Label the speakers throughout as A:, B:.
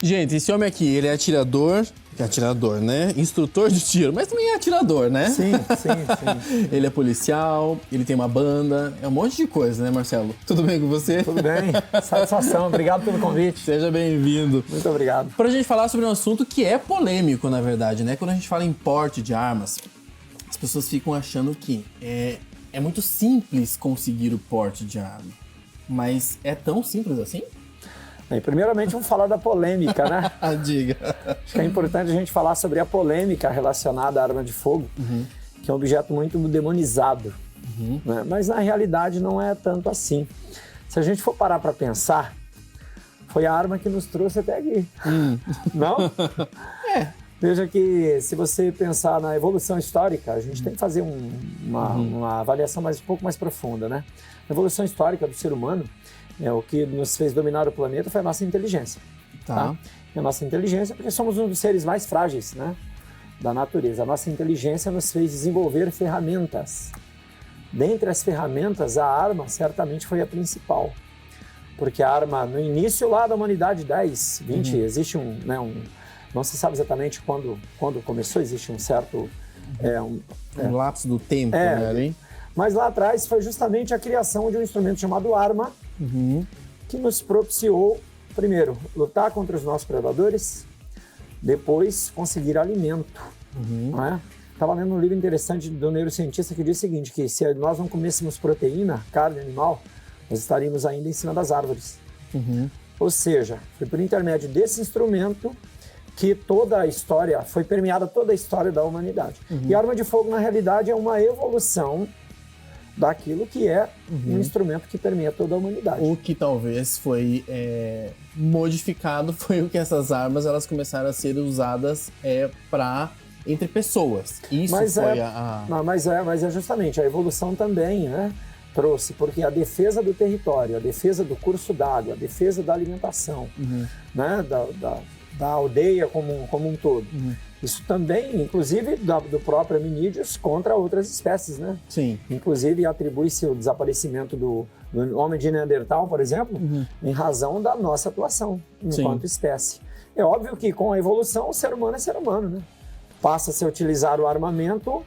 A: Gente, esse homem aqui, ele é atirador, né? Instrutor de tiro, mas também é atirador, né?
B: Sim.
A: Ele é policial, ele tem uma banda, é um monte de coisa, né, Marcelo? Tudo bem com você?
B: Tudo bem, satisfação, obrigado pelo convite.
A: Seja bem-vindo.
B: Muito obrigado.
A: Pra gente falar sobre um assunto que é polêmico, na verdade, né? Quando a gente fala em porte de armas, as pessoas ficam achando que é muito simples conseguir o porte de arma. Mas é tão simples assim?
B: Bem, primeiramente vamos falar da polêmica, né?
A: Diga.
B: Acho que é importante a gente falar sobre a polêmica relacionada à arma de fogo, que é um objeto muito demonizado, né? Mas na realidade não é tanto assim. Se a gente for parar para pensar, foi a arma que nos trouxe até aqui, não? Veja que se você pensar na evolução histórica, a gente tem que fazer uma avaliação um pouco mais profunda, né? A evolução histórica do ser humano, o que nos fez dominar o planeta foi a nossa inteligência. Tá? E a nossa inteligência, porque somos um dos seres mais frágeis, né, da natureza. A nossa inteligência nos fez desenvolver ferramentas. Dentre as ferramentas, a arma certamente foi a principal. Porque a arma, no início lá da humanidade, 10, 20, existe não se sabe exatamente quando começou, existe um certo...
A: Um lapso do tempo, né, hein?
B: Mas lá atrás foi justamente a criação de um instrumento chamado arma, que nos propiciou, primeiro, lutar contra os nossos predadores, depois conseguir alimento. Não é? Estava lendo um livro interessante do neurocientista que diz o seguinte, que se nós não comêssemos proteína, carne animal, nós estaríamos ainda em cima das árvores. Ou seja, foi por intermédio desse instrumento que toda a história, foi permeada toda a história da humanidade. E a arma de fogo, na realidade, é uma evolução daquilo que é um instrumento que permeia toda a humanidade.
A: O que talvez foi modificado foi o que essas armas elas começaram a ser usadas entre pessoas. Isso
B: mas é justamente a evolução também, né? Trouxe, porque a defesa do território, a defesa do curso d'água, a defesa da alimentação, né? Da aldeia como um todo. Isso também, inclusive, do próprio hominídeos contra outras espécies, né?
A: Sim.
B: Inclusive, atribui-se o desaparecimento do homem de Neandertal, por exemplo, em razão da nossa atuação enquanto espécie. É óbvio que, com a evolução, o ser humano é ser humano, né? Passa-se a utilizar o armamento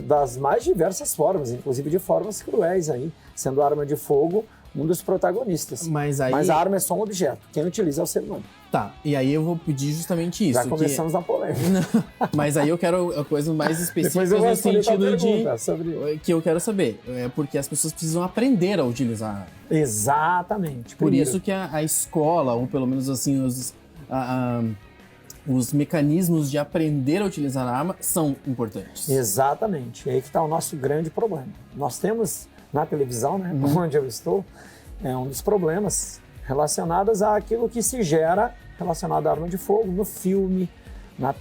B: das mais diversas formas, inclusive de formas cruéis, aí, sendo a arma de fogo um dos protagonistas.
A: Mas a
B: arma é só um objeto. Quem utiliza é o ser humano.
A: Tá, e aí eu vou pedir justamente isso.
B: Já começamos na polêmica.
A: Mas aí eu quero a coisa mais específica no sentido que eu quero saber. É porque as pessoas precisam aprender a utilizar.
B: Exatamente.
A: Por isso que a escola, ou pelo menos assim, os mecanismos de aprender a utilizar a arma são importantes.
B: Exatamente. E aí que está o nosso grande problema. Nós temos na televisão, né, onde eu estou, um dos problemas relacionados àquilo que se gera relacionado à arma de fogo no filme,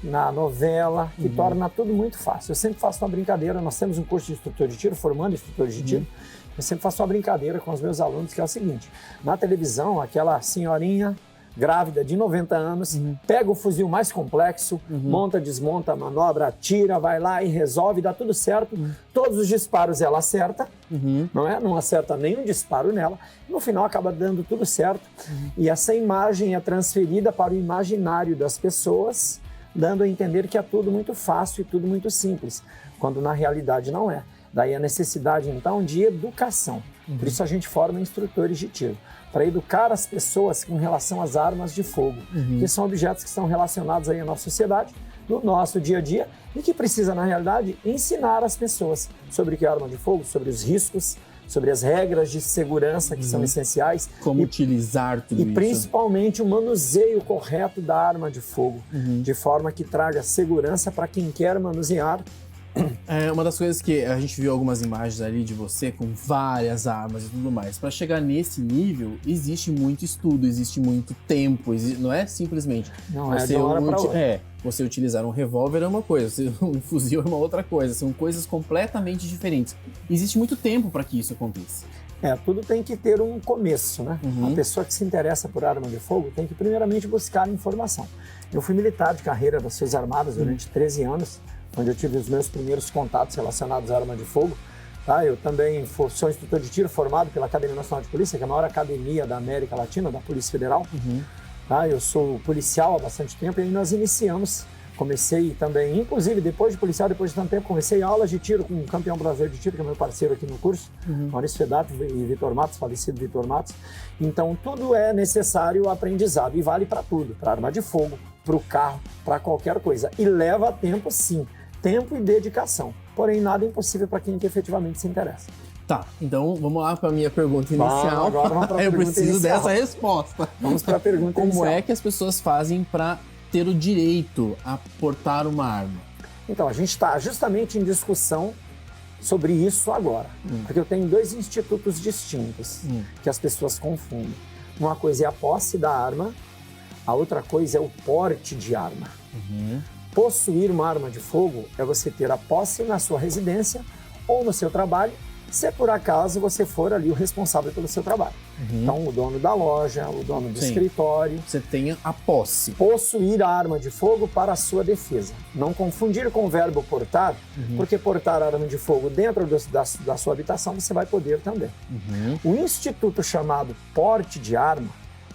B: na novela, que torna tudo muito fácil. Eu sempre faço uma brincadeira, nós temos um curso de instrutor de tiro, formando instrutores de tiro, eu sempre faço uma brincadeira com os meus alunos, que é o seguinte, na televisão, aquela senhorinha grávida de 90 anos, pega o fuzil mais complexo, monta, desmonta, manobra, atira, vai lá e resolve, dá tudo certo. Todos os disparos ela acerta, não acerta nenhum disparo nela. No final acaba dando tudo certo. E essa imagem é transferida para o imaginário das pessoas, dando a entender que é tudo muito fácil e tudo muito simples, quando na realidade não é. Daí a necessidade, então, de educação. Por isso a gente forma instrutores de tiro, para educar as pessoas com relação às armas de fogo, que são objetos que estão relacionados aí à nossa sociedade, no nosso dia a dia, e que precisa, na realidade, ensinar as pessoas sobre o que é arma de fogo, sobre os riscos, sobre as regras de segurança que são essenciais.
A: Como utilizar tudo isso.
B: E principalmente o manuseio correto da arma de fogo, de forma que traga segurança para quem quer manusear.
A: Uma das coisas que a gente viu algumas imagens ali de você com várias armas e tudo mais. Para chegar nesse nível, existe muito estudo, existe muito tempo, não é simplesmente.
B: Não é de uma hora para outra.
A: Você utilizar um revólver é uma coisa, um fuzil é uma outra coisa, são coisas completamente diferentes. Existe muito tempo para que isso aconteça.
B: Tudo tem que ter um começo, né? A pessoa que se interessa por arma de fogo tem que primeiramente buscar informação. Eu fui militar de carreira das Forças Armadas durante 13 anos, onde eu tive os meus primeiros contatos relacionados à arma de fogo. Eu também sou instrutor de tiro formado pela Academia Nacional de Polícia, que é a maior academia da América Latina, da Polícia Federal. Tá? Eu sou policial há bastante tempo e aí nós iniciamos. Comecei também, inclusive depois de policial, depois de tanto tempo, comecei aulas de tiro com um campeão brasileiro de tiro, que é meu parceiro aqui no curso, Maurício Fedato e Vitor Matos, falecido Vitor Matos. Então, tudo é necessário aprendizado e vale para tudo, para arma de fogo, para o carro, para qualquer coisa. E leva tempo, sim, tempo e dedicação. Porém, nada é impossível para quem efetivamente se interessa.
A: Tá, então vamos lá para a minha pergunta inicial.
B: Agora vamos para a
A: Eu
B: pergunta
A: preciso
B: inicial.
A: dessa resposta.
B: Vamos para a pergunta
A: Como
B: inicial.
A: é que as pessoas fazem para ter o direito a portar uma arma?
B: Então, a gente está justamente em discussão sobre isso agora. Porque eu tenho dois institutos distintos que as pessoas confundem. Uma coisa é a posse da arma, a outra coisa é o porte de arma. Possuir uma arma de fogo é você ter a posse na sua residência ou no seu trabalho, se por acaso você for ali o responsável pelo seu trabalho. Então, o dono da loja, o dono do escritório.
A: Você tem a posse.
B: Possuir a arma de fogo para a sua defesa. Não confundir com o verbo portar, porque portar a arma de fogo dentro da sua habitação você vai poder também. O instituto chamado porte de arma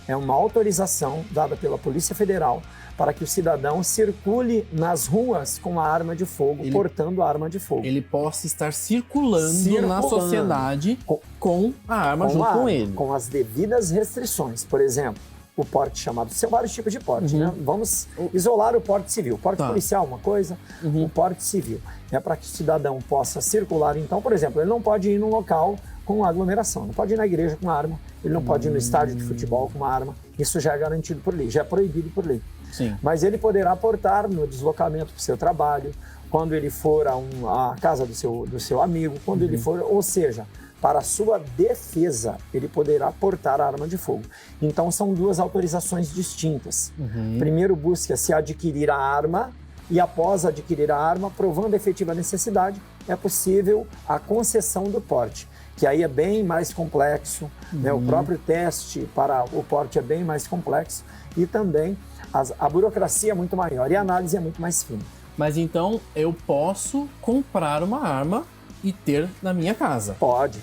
B: é uma autorização dada pela Polícia Federal para que o cidadão circule nas ruas com a arma de fogo, portando a arma de fogo.
A: Ele possa estar circulando na sociedade com a arma junto com ele.
B: Com as devidas restrições. Por exemplo, o porte chamado... São vários tipos de porte, né? Vamos isolar o porte civil. O porte policial é uma coisa, o porte civil é para que o cidadão possa circular. Então, por exemplo, ele não pode ir num local com aglomeração, não pode ir na igreja com uma arma, ele não pode ir no estádio de futebol com uma arma. Isso já é garantido por lei, já é proibido por lei.
A: Sim.
B: Mas ele poderá portar no deslocamento para o seu trabalho, quando ele for à casa do seu amigo, quando ele for, ou seja, para a sua defesa, ele poderá portar a arma de fogo. Então, são duas autorizações distintas. Primeiro, busca-se adquirir a arma e, após adquirir a arma, provando a efetiva necessidade, é possível a concessão do porte, que aí é bem mais complexo, né? O próprio teste para o porte é bem mais complexo e também a burocracia é muito maior e a análise é muito mais fina.
A: Mas então eu posso comprar uma arma e ter na minha casa?
B: Pode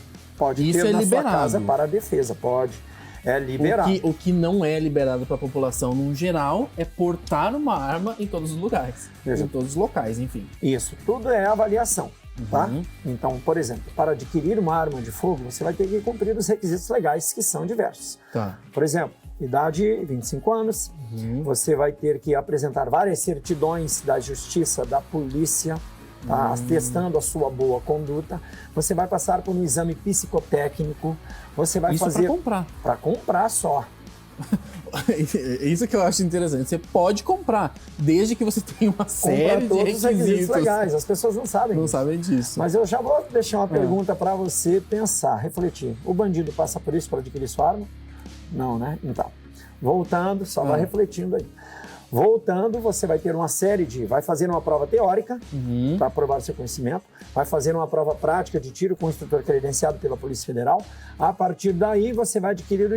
A: Isso
B: ter
A: é
B: na
A: liberado.
B: sua casa para a defesa, pode. É liberado.
A: O que não é liberado para a população no geral é portar uma arma em todos os lugares. Em todos os locais, enfim.
B: Isso, tudo é avaliação. Tá? Então, por exemplo, para adquirir uma arma de fogo, você vai ter que cumprir os requisitos legais, que são diversos.
A: Tá.
B: Por exemplo, idade 25 anos, você vai ter que apresentar várias certidões da justiça, da polícia, tá? Atestando a sua boa conduta. Você vai passar por um exame psicotécnico, você vai fazer...
A: Isso para comprar.
B: Para comprar só.
A: Isso que eu acho interessante. Você pode comprar, desde que você tenha uma série de
B: todos os requisitos
A: requisitos
B: legais. As pessoas não sabem
A: Não
B: disso.
A: sabem disso.
B: Mas eu já vou deixar uma pergunta para você pensar, refletir. O bandido passa por isso para adquirir sua arma? Não, né? Então, voltando, só vai refletindo aí. Voltando, você vai ter uma série vai fazer uma prova teórica para provar o seu conhecimento, vai fazer uma prova prática de tiro com um instrutor credenciado pela Polícia Federal. A partir daí, você vai adquirir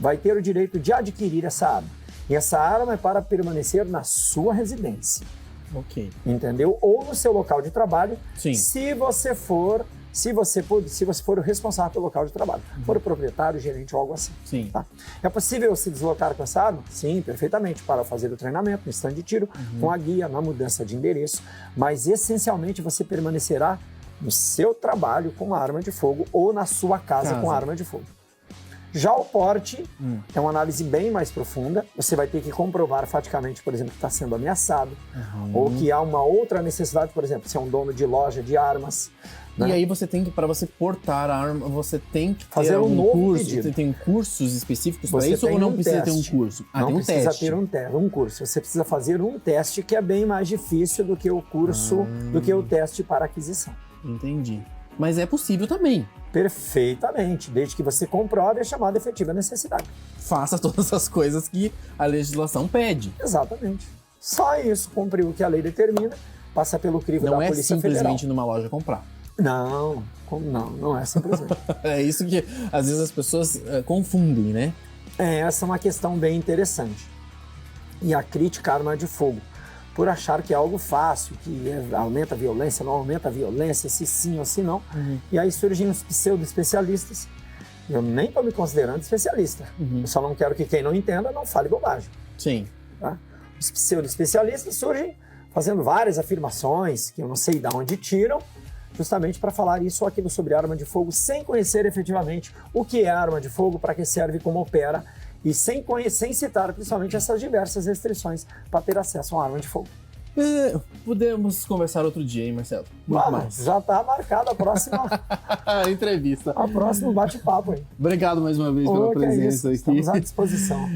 B: vai ter o direito de adquirir essa arma. E essa arma é para permanecer na sua residência.
A: Ok.
B: Entendeu? Ou no seu local de trabalho,
A: Sim.
B: se você for o responsável pelo local de trabalho, for o proprietário, gerente ou algo assim.
A: Sim.
B: Tá? É possível se deslocar com essa arma? Sim, perfeitamente, para fazer o treinamento no stand de tiro, com a guia, na mudança de endereço, mas essencialmente você permanecerá no seu trabalho com a arma de fogo ou na sua casa com a arma de fogo. Já o porte é uma análise bem mais profunda. Você vai ter que comprovar faticamente, por exemplo, que está sendo ameaçado ou que há uma outra necessidade, por exemplo, se é um dono de loja de armas. Né?
A: E aí você tem que, para você portar a arma, você tem que
B: fazer
A: ter
B: um novo
A: curso.
B: pedido.
A: Você tem cursos específicos para
B: Você
A: isso ou não precisa ter um
B: teste.
A: curso?
B: Não
A: tem um
B: precisa
A: teste.
B: ter um curso. Você precisa fazer um teste que é bem mais difícil do que o curso, do que o teste para aquisição.
A: Entendi. Mas é possível também.
B: Perfeitamente, desde que você comprove a chamada efetiva necessidade.
A: Faça todas as coisas que a legislação pede.
B: Exatamente. Só isso, cumprir o que a lei determina, passa pelo crivo da
A: Não é
B: Polícia
A: simplesmente
B: Federal.
A: numa loja comprar.
B: Não é simplesmente.
A: É isso que às vezes as pessoas confundem, né?
B: Essa é uma questão bem interessante. E a crítica à arma de fogo, por achar que é algo fácil, que aumenta a violência, não aumenta a violência, se sim ou se não. E aí surgem os pseudo-especialistas Eu nem estou me considerando especialista. Eu só não quero que quem não entenda não fale bobagem.
A: Sim.
B: Tá? Os pseudo-especialistas surgem fazendo várias afirmações que eu não sei de onde tiram, justamente para falar isso ou aquilo sobre arma de fogo, sem conhecer efetivamente o que é arma de fogo, para que serve, como opera, e sem citar principalmente essas diversas restrições para ter acesso a uma arma de fogo.
A: Podemos conversar outro dia, hein, Marcelo? Muito mais.
B: Já está marcada a próxima
A: entrevista.
B: A próximo bate-papo aí.
A: Obrigado mais uma vez pela presença aqui.
B: Estamos à disposição.